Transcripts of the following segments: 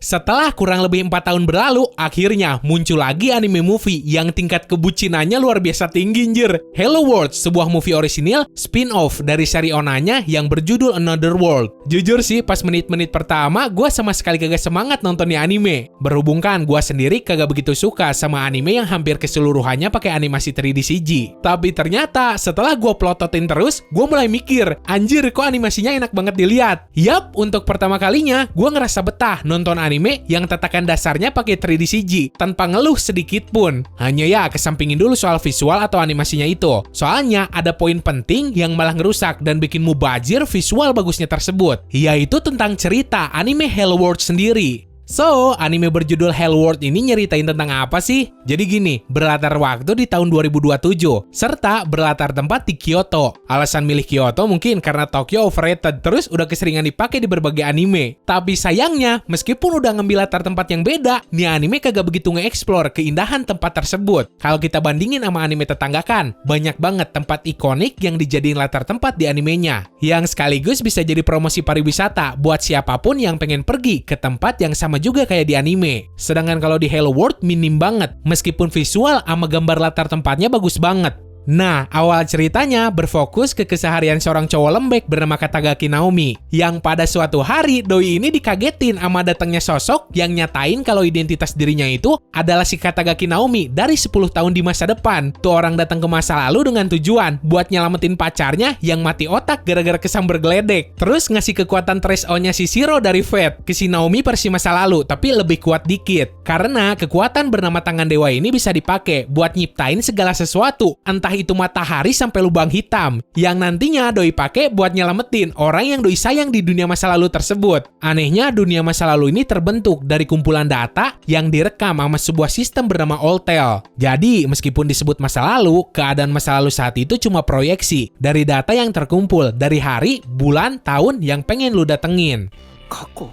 Setelah kurang lebih 4 tahun berlalu, akhirnya muncul lagi anime movie yang tingkat kebucinannya luar biasa tinggi, anjir. Hello World, sebuah movie orisinil spin-off dari seri onanya yang berjudul Another World. Jujur sih, pas menit-menit pertama, gue sama sekali kagak semangat nonton nih anime. Berhubung kan gue sendiri kagak begitu suka sama anime yang hampir keseluruhannya pakai animasi 3D CG. Tapi ternyata setelah gue plototin terus, gue mulai mikir, anjir kok animasinya enak banget dilihat. Yap, untuk pertama kalinya, gue ngerasa betah nonton anime yang tatakan dasarnya pakai 3D CG tanpa ngeluh sedikit pun. Hanya ya, kesampingin dulu soal visual atau animasinya itu. Soalnya ada poin penting yang malah ngerusak dan bikin mubazir visual bagusnya tersebut, yaitu tentang cerita anime Hello World sendiri. So, anime berjudul Hello World ini nyeritain tentang apa sih? Jadi gini, berlatar waktu di tahun 2027, serta berlatar tempat di Kyoto. Alasan milih Kyoto mungkin karena Tokyo overrated, terus udah keseringan dipakai di berbagai anime. Tapi sayangnya, meskipun udah ngambil latar tempat yang beda, nih anime kagak begitu nge-explore keindahan tempat tersebut. Kalau kita bandingin sama anime tetangga kan, banyak banget tempat ikonik yang dijadiin latar tempat di animenya. Yang sekaligus bisa jadi promosi pariwisata buat siapapun yang pengen pergi ke tempat yang sama juga kayak di anime. Sedangkan kalau di Hello World minim banget, meskipun visual sama gambar latar tempatnya bagus banget. Nah, awal ceritanya berfokus ke keseharian seorang cowok lembek bernama Katagaki Naomi, yang pada suatu hari doi ini dikagetin sama datangnya sosok yang nyatain kalau identitas dirinya itu adalah si Katagaki Naomi dari 10 tahun di masa depan. Tuh orang datang ke masa lalu dengan tujuan buat nyelamatin pacarnya yang mati otak gara-gara kesamber geledek. Terus ngasih kekuatan Trace On-nya si Shiro dari Fate ke si Naomi versi masa lalu, tapi lebih kuat dikit. Karena kekuatan bernama tangan dewa ini bisa dipakai buat nyiptain segala sesuatu, entah itu matahari sampai lubang hitam, yang nantinya doi pakai buat nyelamatin orang yang doi sayang di dunia masa lalu tersebut. Anehnya, dunia masa lalu ini terbentuk dari kumpulan data yang direkam sama sebuah sistem bernama Oltel. Jadi, meskipun disebut masa lalu, keadaan masa lalu saat itu cuma proyeksi dari data yang terkumpul dari hari, bulan, tahun yang pengen lu datengin. Kako?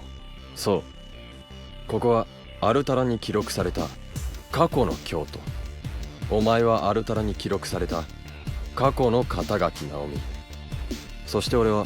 So, ここはアルタラに記録された過去の京都。お前はアルタラに記録された過去の肩書き直美。そして俺は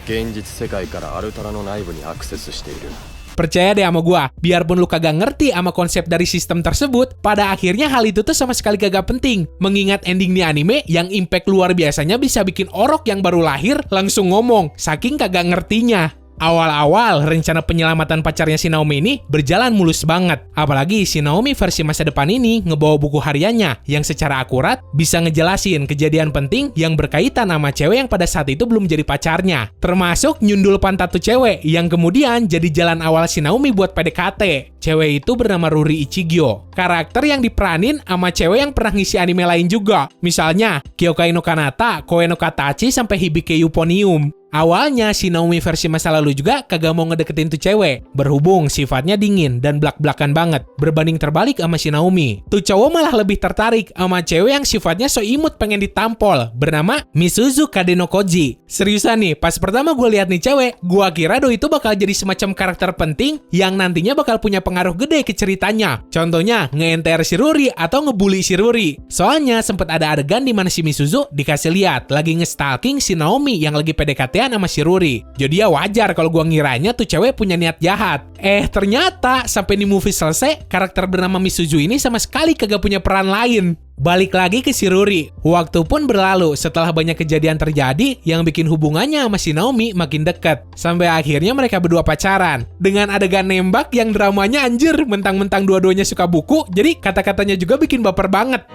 現実世界からアルタラの内部にアクセスしている。 Percaya deh sama gua, biarpun lu kagak ngerti sama konsep dari sistem tersebut, pada akhirnya hal itu tuh sama sekali kagak penting. Mengingat ending di anime yang impact luar biasanya bisa bikin orok yang baru lahir langsung ngomong, saking kagak ngertinya. Awal-awal, rencana penyelamatan pacarnya si Naomi ini berjalan mulus banget. Apalagi si Naomi versi masa depan ini ngebawa buku hariannya yang secara akurat bisa ngejelasin kejadian penting yang berkaitan sama cewek yang pada saat itu belum jadi pacarnya. Termasuk nyundul pantat tuh cewek yang kemudian jadi jalan awal si Naomi buat PDKT. Cewek itu bernama Ruri Ichigyo. Karakter yang diperanin sama cewek yang pernah ngisi anime lain juga. Misalnya, Kyokai no Kanata, Koe no Katachi, sampai Hibike Euphonium. Awalnya si Naomi versi masa lalu juga kagak mau ngedeketin tuh cewek, berhubung sifatnya dingin dan blak-blakan banget, berbanding terbalik sama si Naomi. Tuh cowok malah lebih tertarik sama cewek yang sifatnya so imut pengen ditampol, bernama Misuzu Kadeno Koji. Seriusan nih, pas pertama gue lihat nih cewek, gue kira do itu bakal jadi semacam karakter penting yang nantinya bakal punya pengaruh gede ke ceritanya. Contohnya, nge-NTR si Ruri atau ngebully si Ruri. Soalnya sempet ada adegan di mana si Misuzu dikasih lihat lagi nge-stalking si Naomi yang lagi PDKT sama si Ruri. Jadi ya wajar kalau gua ngiranya tuh cewek punya niat jahat. Ternyata sampai di movie selesai, karakter bernama Misuzu ini sama sekali kagak punya peran lain. Balik lagi ke si Ruri. Waktu pun berlalu setelah banyak kejadian terjadi yang bikin hubungannya sama si Naomi makin dekat. Sampai akhirnya mereka berdua pacaran. Dengan adegan nembak yang dramanya anjir, mentang-mentang dua-duanya suka buku, jadi kata-katanya juga bikin baper banget.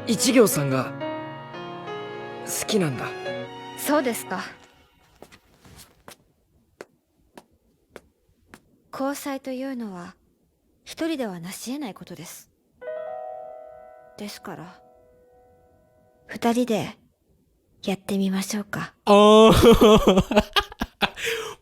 Ichigyo-san ga suki nanda. そうですか。交際というのは一人では成し得ないことです。ですから二人でやってみましょうか。 Oh,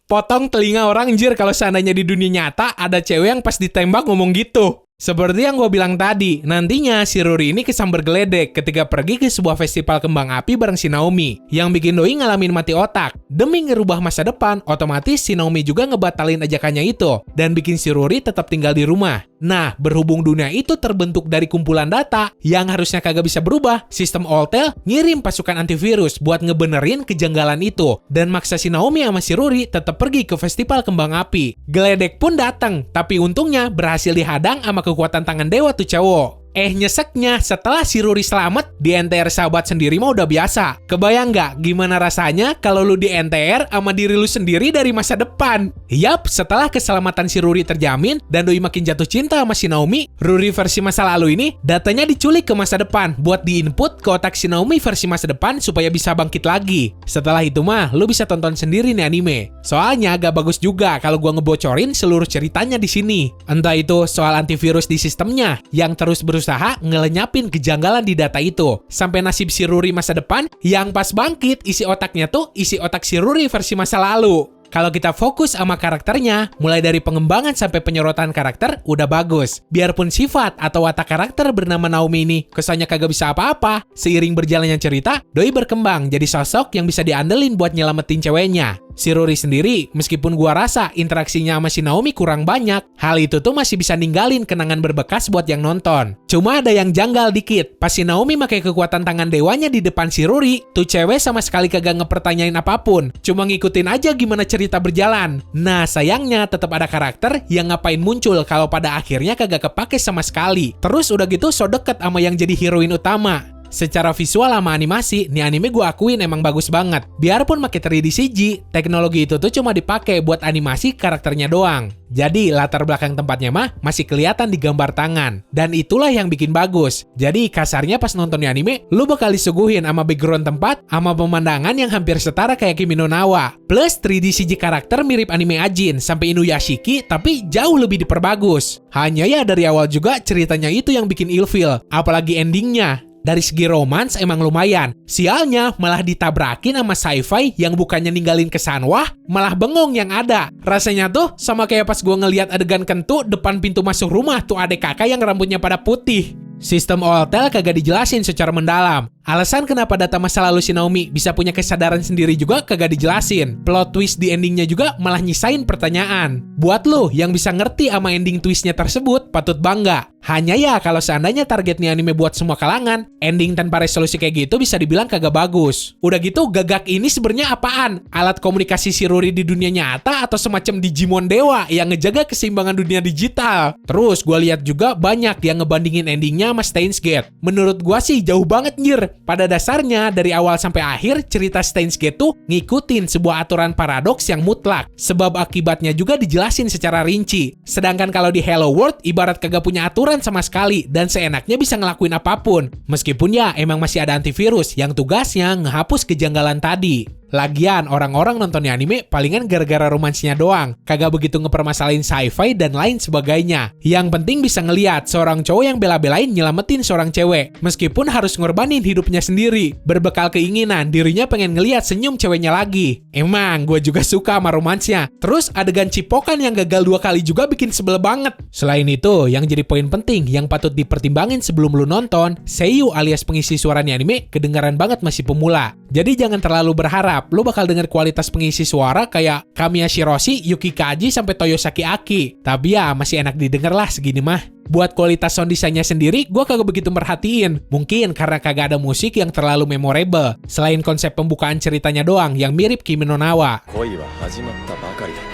potong telinga orang anjir kalau seandainya di dunia nyata ada cewek yang pas ditembak ngomong gitu. Seperti yang gue bilang tadi, nantinya si Ruri ini kesamber geledek ketika pergi ke sebuah festival kembang api bareng si Naomi, yang bikin doi ngalamin mati otak. Demi ngerubah masa depan, otomatis si Naomi juga ngebatalin ajakannya itu, dan bikin si Ruri tetap tinggal di rumah. Nah, berhubung dunia itu terbentuk dari kumpulan data yang harusnya kagak bisa berubah, sistem Alltel ngirim pasukan antivirus buat ngebenerin kejanggalan itu, dan maksa si Naomi sama si Ruri tetap pergi ke festival kembang api. Geledek pun datang, tapi untungnya berhasil dihadang sama kekuatan tangan dewa tuh cowok. Nyeseknya setelah si Ruri selamat, di NTR sahabat sendiri mah udah biasa. Kebayang nggak gimana rasanya kalau lu di NTR sama diri lu sendiri dari masa depan? Yap, setelah keselamatan si Ruri terjamin dan doi makin jatuh cinta sama si Naomi, Ruri versi masa lalu ini datanya diculik ke masa depan buat diinput ke otak si Naomi versi masa depan supaya bisa bangkit lagi. Setelah itu mah, lu bisa tonton sendiri nih anime. Soalnya gak bagus juga kalau gua ngebocorin seluruh ceritanya di sini. Entah itu soal antivirus di sistemnya yang terus berusaha ngelenyapin kejanggalan di data itu, sampai nasib si Ruri masa depan yang pas bangkit isi otaknya tuh isi otak si Ruri versi masa lalu. Kalau kita fokus sama karakternya, mulai dari pengembangan sampai penyorotan karakter udah bagus. Biarpun sifat atau watak karakter bernama Naomi ini kesannya kagak bisa apa-apa, seiring berjalannya cerita, doi berkembang jadi sosok yang bisa diandelin buat nyelamatin ceweknya. Si Ruri sendiri, meskipun gua rasa interaksinya sama si Naomi kurang banyak, hal itu tuh masih bisa ninggalin kenangan berbekas buat yang nonton. Cuma ada yang janggal dikit. Pas si Naomi pakai kekuatan tangan dewanya di depan si Ruri, tuh cewek sama sekali kagak ngepertanyain apapun. Cuma ngikutin aja gimana cerita berjalan. Nah, sayangnya tetap ada karakter yang ngapain muncul kalau pada akhirnya kagak kepake sama sekali. Terus udah gitu so deket sama yang jadi heroin utama. Secara visual sama animasi, nih anime gue akuin emang bagus banget. Biarpun pakai 3D CG, teknologi itu tuh cuma dipakai buat animasi karakternya doang. Jadi latar belakang tempatnya mah masih kelihatan di gambar tangan. Dan itulah yang bikin bagus. Jadi kasarnya pas nonton nih anime, lu bakal disuguhin sama background tempat, sama pemandangan yang hampir setara kayak Kimi no Na wa. Plus 3D CG karakter mirip anime Ajin sampai Inuyashiki, tapi jauh lebih diperbagus. Hanya ya dari awal juga ceritanya itu yang bikin ilfeel, apalagi endingnya. Dari segi romans emang lumayan. Sialnya malah ditabrakin sama sci-fi yang bukannya ninggalin kesan wah, malah bengong yang ada. Rasanya tuh sama kayak pas gue ngeliat adegan kentut depan pintu masuk rumah tuh adek kakak yang rambutnya pada putih. Sistem Alltel kagak dijelasin secara mendalam. Alasan kenapa data masa lalu si Naomi bisa punya kesadaran sendiri juga kagak dijelasin. Plot twist di endingnya juga malah nyisain pertanyaan. Buat lo yang bisa ngerti sama ending twistnya tersebut, patut bangga. Hanya ya kalau seandainya targetnya anime buat semua kalangan, ending tanpa resolusi kayak gitu bisa dibilang kagak bagus. Udah gitu gagak ini sebenarnya apaan? Alat komunikasi si Ruri di dunia nyata atau semacam Digimon Dewa yang ngejaga keseimbangan dunia digital? Terus gue lihat juga banyak yang ngebandingin endingnya sama Steins Gate. Menurut gue sih jauh banget nyir. Pada dasarnya dari awal sampai akhir cerita Steins Gate tuh ngikutin sebuah aturan paradoks yang mutlak. Sebab akibatnya juga dijelasin secara rinci. Sedangkan kalau di Hello World ibarat kagak punya aturan sama sekali dan seenaknya bisa ngelakuin apapun. Meskipun ya emang masih ada antivirus yang tugasnya ngehapus kejanggalan tadi. Lagian, orang-orang nontonnya anime palingan gara-gara romansnya doang. Kagak begitu ngepermasalahin sci-fi dan lain sebagainya. Yang penting bisa ngeliat seorang cowok yang bela-belain nyelamatin seorang cewek. Meskipun harus ngorbanin hidupnya sendiri. Berbekal keinginan, dirinya pengen ngeliat senyum ceweknya lagi. Emang, gue juga suka sama romansnya. Terus adegan cipokan yang gagal 2 kali juga bikin sebel banget. Selain itu, yang jadi poin penting yang patut dipertimbangin sebelum lu nonton, seiyuu alias pengisi suaranya anime kedengaran banget masih pemula. Jadi jangan terlalu berharap lu bakal denger kualitas pengisi suara kayak Kamiya Shiroshi, Yuki Kaji, sampai Toyosaki Aki. Tapi ya masih enak didengar lah segini mah. Buat kualitas sound design-nya sendiri, gue kagak begitu merhatiin. Mungkin karena kagak ada musik yang terlalu memorable. Selain konsep pembukaan ceritanya doang yang mirip Kimi no Na wa. 恋は始まったばかりだ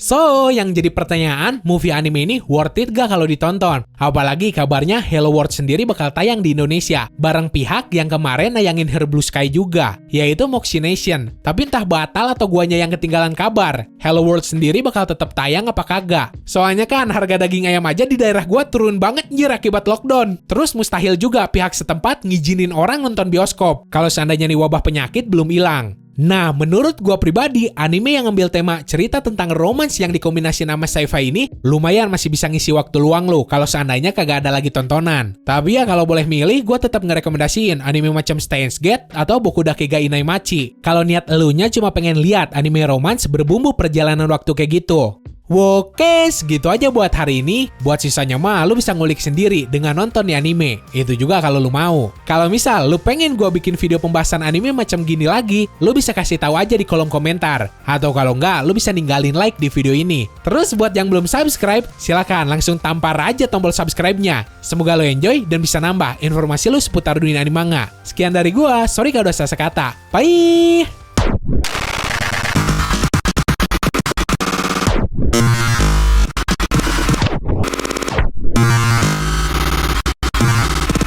So, yang jadi pertanyaan, movie anime ini worth it gak kalau ditonton? Apalagi kabarnya Hello World sendiri bakal tayang di Indonesia, bareng pihak yang kemarin nayangin Her Blue Sky juga, yaitu Moxination. Tapi entah batal atau guanya yang ketinggalan kabar, Hello World sendiri bakal tetap tayang apa kagak? Soalnya kan harga daging ayam aja di daerah gua turun banget nyir akibat lockdown. Terus mustahil juga pihak setempat ngizinin orang nonton bioskop, kalau seandainya nih wabah penyakit belum hilang. Nah, menurut gua pribadi, anime yang ngambil tema cerita tentang romance yang dikombinasi sama sci-fi ini lumayan masih bisa ngisi waktu luang lu kalau seandainya kagak ada lagi tontonan. Tapi ya kalau boleh milih, gua tetap ngerekomendasiin anime macam Steins Gate atau Boku Dakega Inaimachi. Kalau niat elunya cuma pengen lihat anime romance berbumbu perjalanan waktu kayak gitu. Oke, segitu aja buat hari ini. Buat sisanya mah lu bisa ngulik sendiri dengan nonton di anime. Itu juga kalau lu mau. Kalau misal lu pengen gua bikin video pembahasan anime macam gini lagi, lu bisa kasih tahu aja di kolom komentar. Atau kalau enggak, lu bisa ninggalin like di video ini. Terus buat yang belum subscribe, silakan langsung tampar aja tombol subscribe-nya. Semoga lu enjoy dan bisa nambah informasi lu seputar dunia anime manga. Sekian dari gua, sorry kalau udah salah kata. Bye!